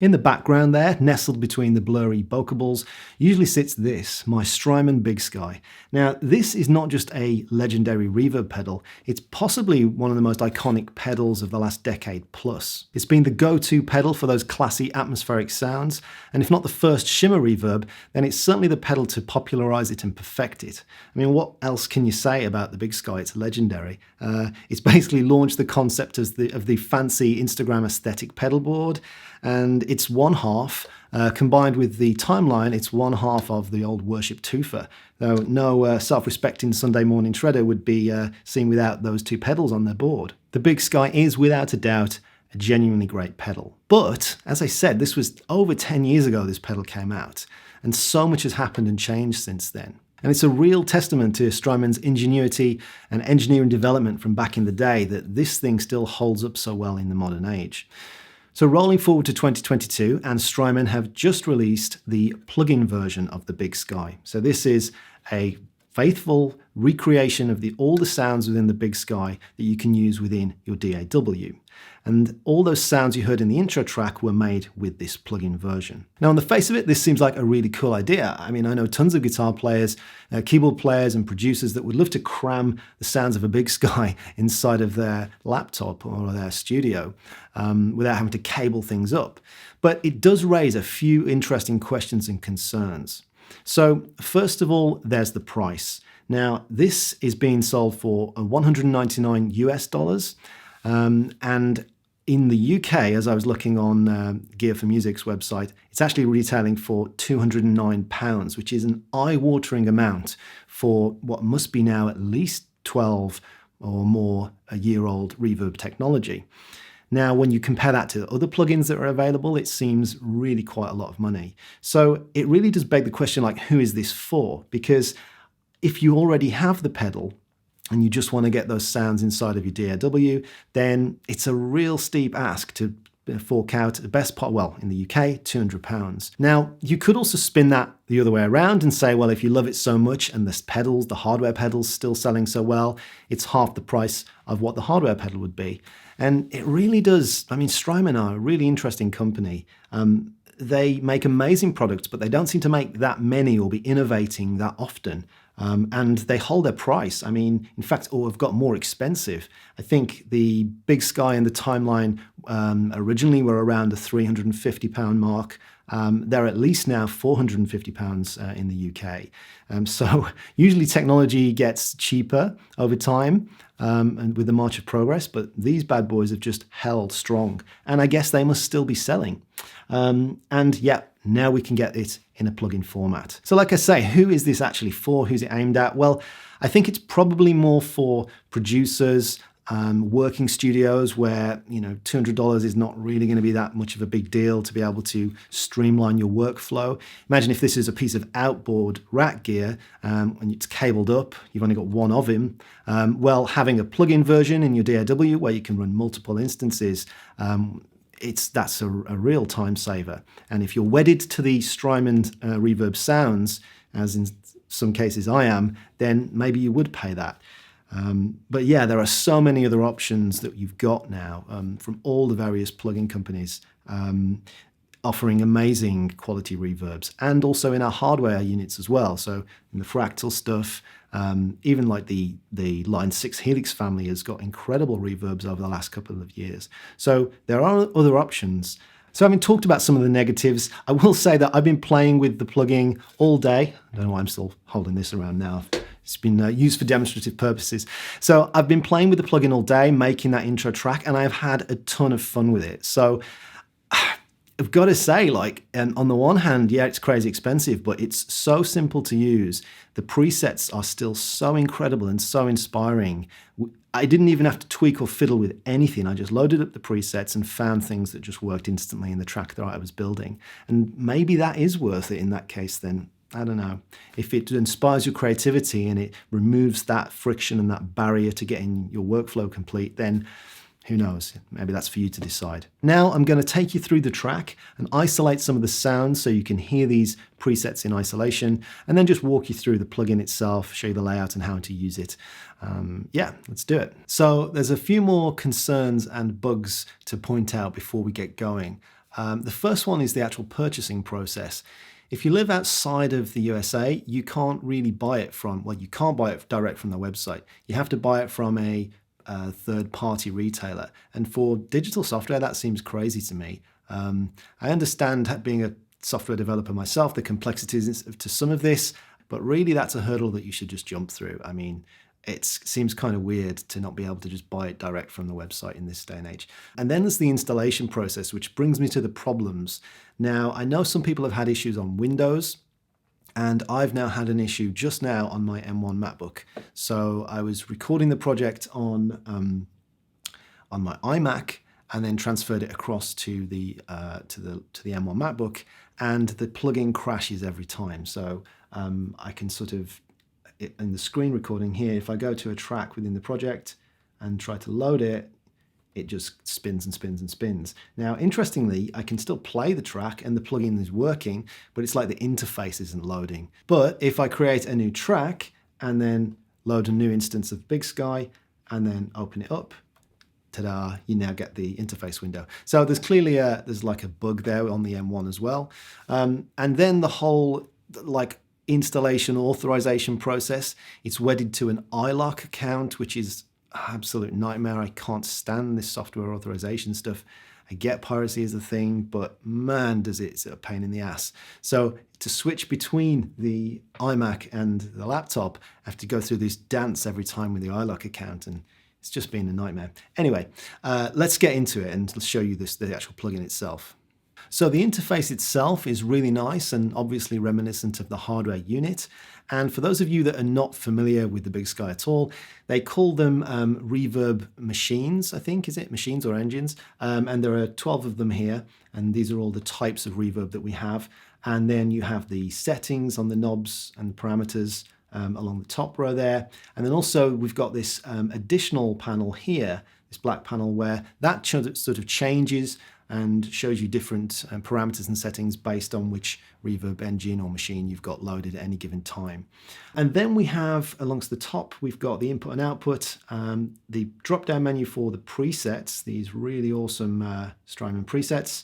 In the background there, nestled between the blurry bokables, usually sits this, my Strymon BigSky. Now, this is not just a legendary reverb pedal, it's possibly one of the most iconic pedals of the last decade plus. It's been the go-to pedal for those classy atmospheric sounds, and if not the first shimmer reverb, then it's certainly the pedal to popularize it and perfect it. I mean, what else can you say about the BigSky? It's legendary. It's basically launched the concept of the fancy Instagram aesthetic pedal board, and it's one half, combined with the timeline, it's one half of the old Worship Twofer. Though no self-respecting Sunday morning shredder would be seen without those two pedals on their board. The BigSky is without a doubt a genuinely great pedal. But, as I said, this was over 10 years ago this pedal came out, and so much has happened and changed since then. And it's a real testament to Strymon's ingenuity and engineering development from back in the day that this thing still holds up so well in the modern age. So rolling forward to 2022, and Strymon have just released the plug-in version of the BigSky. So this is a faithful recreation of all the sounds within the BigSky that you can use within your DAW. And all those sounds you heard in the intro track were made with this plug-in version. Now, on the face of it, this seems like a really cool idea. I mean, I know tons of guitar players, keyboard players and producers that would love to cram the sounds of a BigSky inside of their laptop or their studio without having to cable things up. But it does raise a few interesting questions and concerns. So first of all, there's the price. Now, this is being sold for $199 US, and in the UK, as I was looking on Gear for Music's website, it's actually retailing for £209, which is an eye-watering amount for what must be now at least 12 or more a year-old reverb technology. Now, when you compare that to other plugins that are available, it seems really quite a lot of money. So it really does beg the question, like, who is this for? Because if you already have the pedal and you just want to get those sounds inside of your DAW, then it's a real steep ask to fork out the best part, well, in the UK, £200. Now, you could also spin that the other way around and say, well, if you love it so much and the hardware pedal's still selling so well, it's half the price of what the hardware pedal would be. And it really does, I mean, Strymon are a really interesting company. They make amazing products, but they don't seem to make that many or be innovating that often. And they hold their price. I mean, in fact, have got more expensive. I think the BigSky and the Timeline originally were around the £350 mark. They're at least now £450 in the UK. So usually technology gets cheaper over time and with the march of progress, but these bad boys have just held strong. And I guess they must still be selling. And yeah, now we can get it in a plugin format. So like I say, who is this actually for? Who's it aimed at? Well, I think it's probably more for producers, working studios where, you know, $200 is not really going to be that much of a big deal to be able to streamline your workflow. Imagine if this is a piece of outboard rack gear and it's cabled up, you've only got one of him. Well, having a plug-in version in your DAW where you can run multiple instances, that's a real time saver. And if you're wedded to the Strymon reverb sounds, as in some cases I am, then maybe you would pay that. But yeah, there are so many other options that you've got now from all the various plugin companies offering amazing quality reverbs, and also in our hardware units as well. So in the Fractal stuff, even like the Line 6 Helix family has got incredible reverbs over the last couple of years. So there are other options. So having talked about some of the negatives, I will say that I've been playing with the plugin all day. I don't know why I'm still holding this around now. It's been used for demonstrative purposes. So I've been playing with the plugin all day, making that intro track, and I've had a ton of fun with it. So I've got to say, like, on the one hand, yeah, it's crazy expensive, but it's so simple to use. The presets are still so incredible and so inspiring. I didn't even have to tweak or fiddle with anything. I just loaded up the presets and found things that just worked instantly in the track that I was building. And maybe that is worth it in that case then. I don't know. If it inspires your creativity and it removes that friction and that barrier to getting your workflow complete, then who knows? Maybe that's for you to decide. Now I'm going to take you through the track and isolate some of the sounds so you can hear these presets in isolation, and then just walk you through the plugin itself, show you the layout and how to use it. Yeah, let's do it. So there's a few more concerns and bugs to point out before we get going. The first one is the actual purchasing process. If you live outside of the USA, you can't really buy it from, well, you can't buy it direct from the website. You have to buy it from a third-party retailer. And for digital software, that seems crazy to me. I understand, being a software developer myself, the complexities to some of this, but really that's a hurdle that you should just jump through. I mean, it seems kind of weird to not be able to just buy it direct from the website in this day and age. And then there's the installation process, which brings me to the problems. Now, I know some people have had issues on Windows, and I've now had an issue just now on my M1 MacBook. So I was recording the project on my iMac and then transferred it across to the M1 MacBook, and the plugin crashes every time. So I can sort of, in the screen recording here, if I go to a track within the project and try to load it, it just spins and spins and spins. Now, interestingly, I can still play the track and the plugin is working, but it's like the interface isn't loading. But if I create a new track and then load a new instance of BigSky and then open it up, ta-da, you now get the interface window. So there's clearly there's like a bug there on the M1 as well. And then the whole like installation authorization process, it's wedded to an iLock account, which is absolute nightmare. I can't stand this software authorization stuff. I get piracy is a thing, but man, it's a pain in the ass. So to switch between the iMac and the laptop, I have to go through this dance every time with the iLock account, and it's just been a nightmare. Anyway, let's get into it and show you the actual plugin itself. So the interface itself is really nice and obviously reminiscent of the hardware unit. And for those of you that are not familiar with the BigSky at all, they call them reverb machines, I think, is it? Machines or engines? And there are 12 of them here, and these are all the types of reverb that we have. And then you have the settings on the knobs and the parameters along the top row there. And then also we've got this additional panel here, this black panel, where that sort of changes and shows you different parameters and settings based on which reverb engine or machine you've got loaded at any given time. And then we have, alongst the top, we've got the input and output, the drop-down menu for the presets, these really awesome Strymon presets,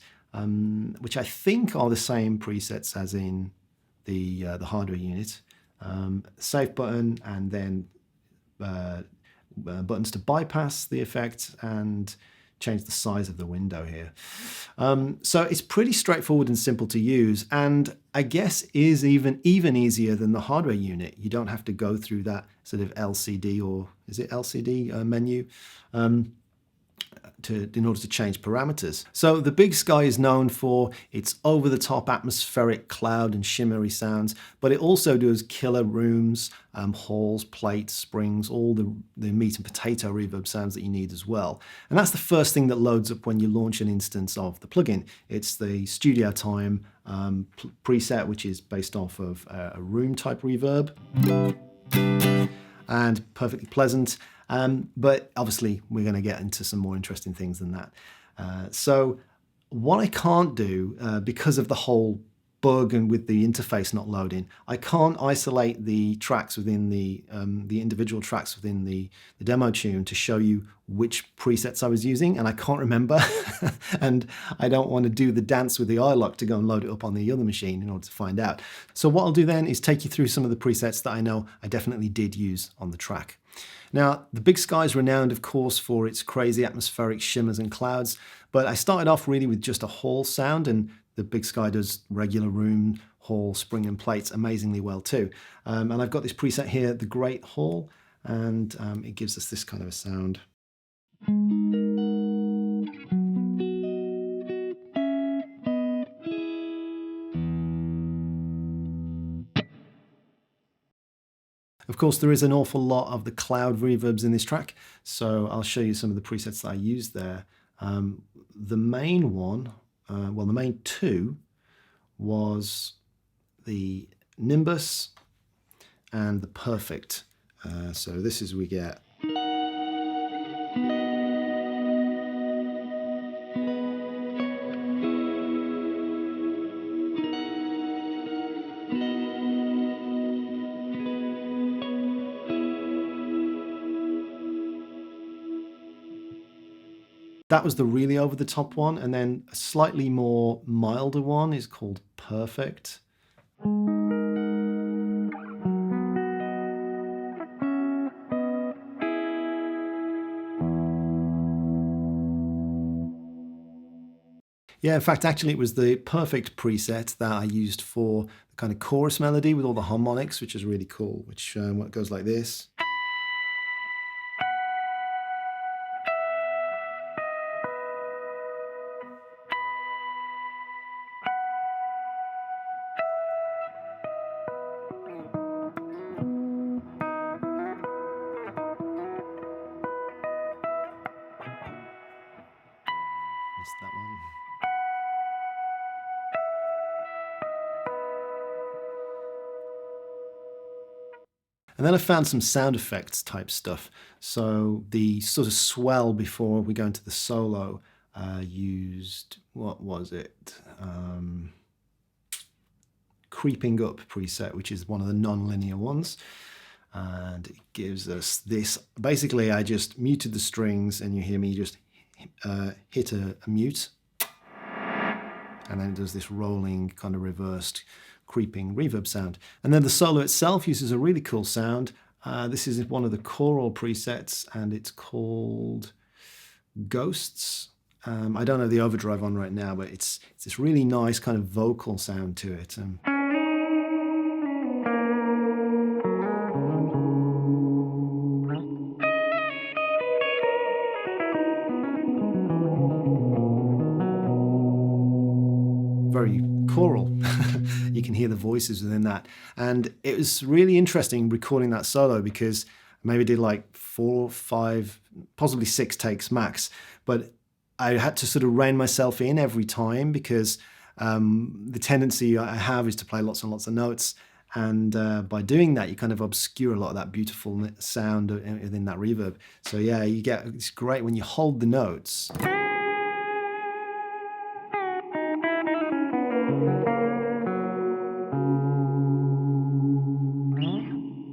which I think are the same presets as in the hardware unit. Save button, and then buttons to bypass the effect and change the size of the window here. So it's pretty straightforward and simple to use, and I guess is even easier than the hardware unit. You don't have to go through that sort of LCD, or is it LCD menu in order to change parameters. So the BigSky is known for its over-the-top atmospheric cloud and shimmery sounds, but it also does killer rooms, halls, plates, springs, all the meat and potato reverb sounds that you need as well. And that's the first thing that loads up when you launch an instance of the plugin. It's the studio time preset, which is based off of a room type reverb, and perfectly pleasant. But obviously we're going to get into some more interesting things than that. So what I can't do, because of the whole bug and with the interface not loading, I can't isolate the tracks within the individual tracks within the demo tune to show you which presets I was using, and I can't remember. And I don't want to do the dance with the iLock to go and load it up on the other machine in order to find out. So what I'll do then is take you through some of the presets that I know I definitely did use on the track. Now, the BigSky is renowned, of course, for its crazy atmospheric shimmers and clouds, but I started off really with just a hall sound, and the BigSky does regular room, hall, spring and plates amazingly well too. And I've got this preset here, the Great Hall, and it gives us this kind of a sound. Of course, there is an awful lot of the cloud reverbs in this track, so I'll show you some of the presets that I used there. The main one, well, the main two was the Nimbus and the Perfect. So this is, we get That was the really over-the-top one, and then a slightly more milder one is called Perfect. Yeah, in fact, actually, it was the Perfect preset that I used for the kind of chorus melody with all the harmonics, which is really cool, which goes like this. Missed that one. And then I found some sound effects type stuff. So the sort of swell before we go into the solo used, what was it? Creeping Up preset, which is one of the non-linear ones. And it gives us this. Basically, I just muted the strings and you hear me just hit a mute. And then it does this rolling kind of reversed creeping reverb sound. And then the solo itself uses a really cool sound. This is one of the choral presets and it's called Ghosts. I don't have the overdrive on right now, but it's this really nice kind of vocal sound to it. Very choral. You can hear the voices within that. And it was really interesting recording that solo because I maybe did like 4, 5, possibly 6 takes max. But I had to sort of rein myself in every time because the tendency I have is to play lots and lots of notes. And by doing that, you kind of obscure a lot of that beautiful sound within that reverb. So yeah, it's great when you hold the notes.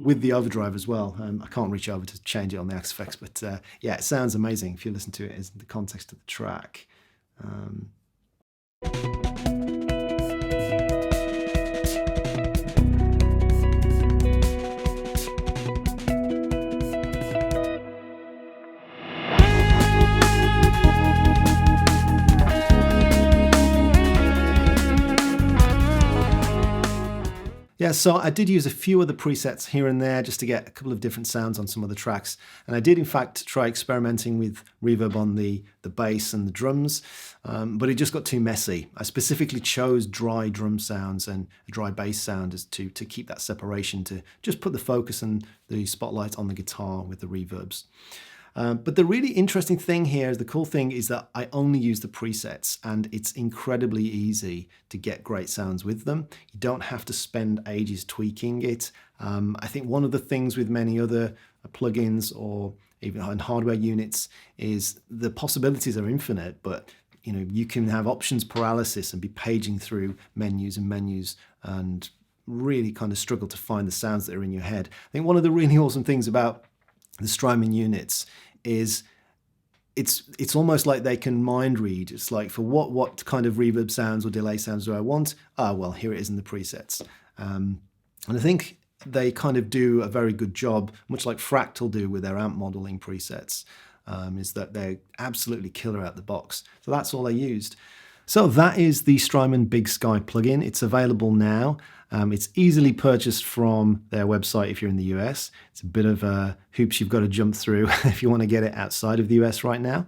With the overdrive as well. I can't reach over to change it on the XFX, but yeah, it sounds amazing if you listen to it in the context of the track. Yeah, so I did use a few other presets here and there just to get a couple of different sounds on some of the tracks. And I did, in fact, try experimenting with reverb on the bass and the drums, but it just got too messy. I specifically chose dry drum sounds and a dry bass sound as to keep that separation, to just put the focus and the spotlight on the guitar with the reverbs. But the really interesting thing here, the cool thing, is that I only use the presets and it's incredibly easy to get great sounds with them. You don't have to spend ages tweaking it. I think one of the things with many other plugins or even on hardware units is the possibilities are infinite, but you can have options paralysis and be paging through menus and really kind of struggle to find the sounds that are in your head. I think one of the really awesome things about the Strymon units is it's almost like they can mind read. It's like, for what kind of reverb sounds or delay sounds do I want? Well, here it is in the presets. And I think they kind of do a very good job, much like Fractal do with their amp modeling presets, is that they're absolutely killer out the box. So that's all I used. So that is the Strymon BigSky plugin. It's available now. It's easily purchased from their website if you're in the US. It's a bit of hoops you've got to jump through if you want to get it outside of the US right now.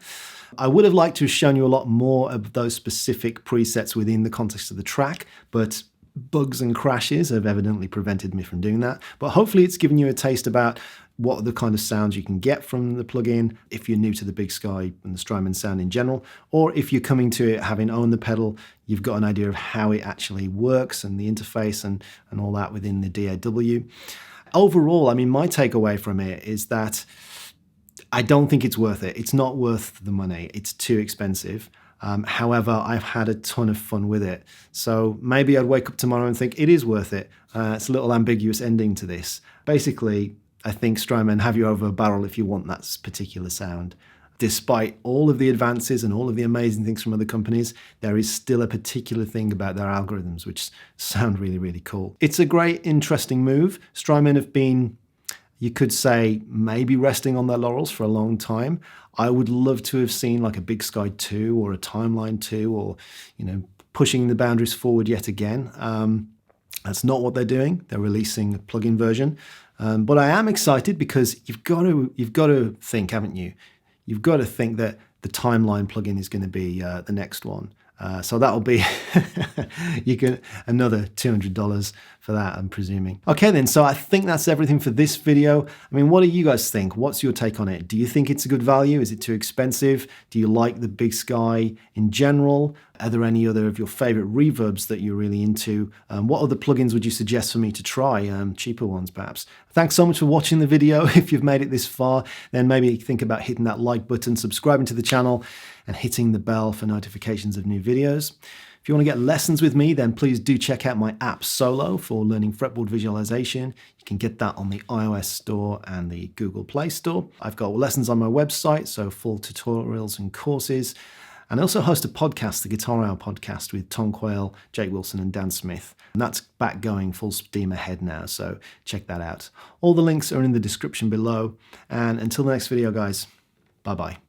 I would have liked to have shown you a lot more of those specific presets within the context of the track, but bugs and crashes have evidently prevented me from doing that. But hopefully it's given you a taste about what are the kind of sounds you can get from the plugin if you're new to the BigSky and the Strymon sound in general, or if you're coming to it having owned the pedal, you've got an idea of how it actually works and the interface and all that within the DAW. Overall, I mean, my takeaway from it is that I don't think it's worth it. It's not worth the money. It's too expensive. However, I've had a ton of fun with it. So maybe I'd wake up tomorrow and think it is worth it. It's a little ambiguous ending to this. Basically, I think Strymon have you over a barrel if you want that particular sound. despite all of the advances and all of the amazing things from other companies, there is still a particular thing about their algorithms which sound really, really cool. It's a great, interesting move. Strymon have been, you could say, maybe resting on their laurels for a long time. I would love to have seen like a BigSky 2 or a Timeline 2, or, you know, pushing the boundaries forward yet again. That's not what they're doing. They're releasing a plugin version. But I am excited because you've got to think, haven't you? You've got to think that the Timeline plugin is going to be the next one. So that'll be you get another $200 for that, I'm presuming. Okay then, so I think that's everything for this video. I mean, what do you guys think? What's your take on it? Do you think it's a good value? Is it too expensive? Do you like the BigSky in general? Are there any other of your favorite reverbs that you're really into? What other plugins would you suggest for me to try? Cheaper ones, perhaps. Thanks so much for watching the video. If you've made it this far, then maybe think about hitting that like button, subscribing to the channel, and hitting the bell for notifications of new videos. If you want to get lessons with me, then please do check out my app Solo for learning fretboard visualization. You can get that on the iOS store and the Google Play Store. I've got lessons on my website, so full tutorials and courses. And I also host a podcast, the Guitar Hour podcast, with Tom Quayle, Jake Wilson, and Dan Smith. And that's back going full steam ahead now, so check that out. All the links are in the description below. And until the next video, guys, bye-bye.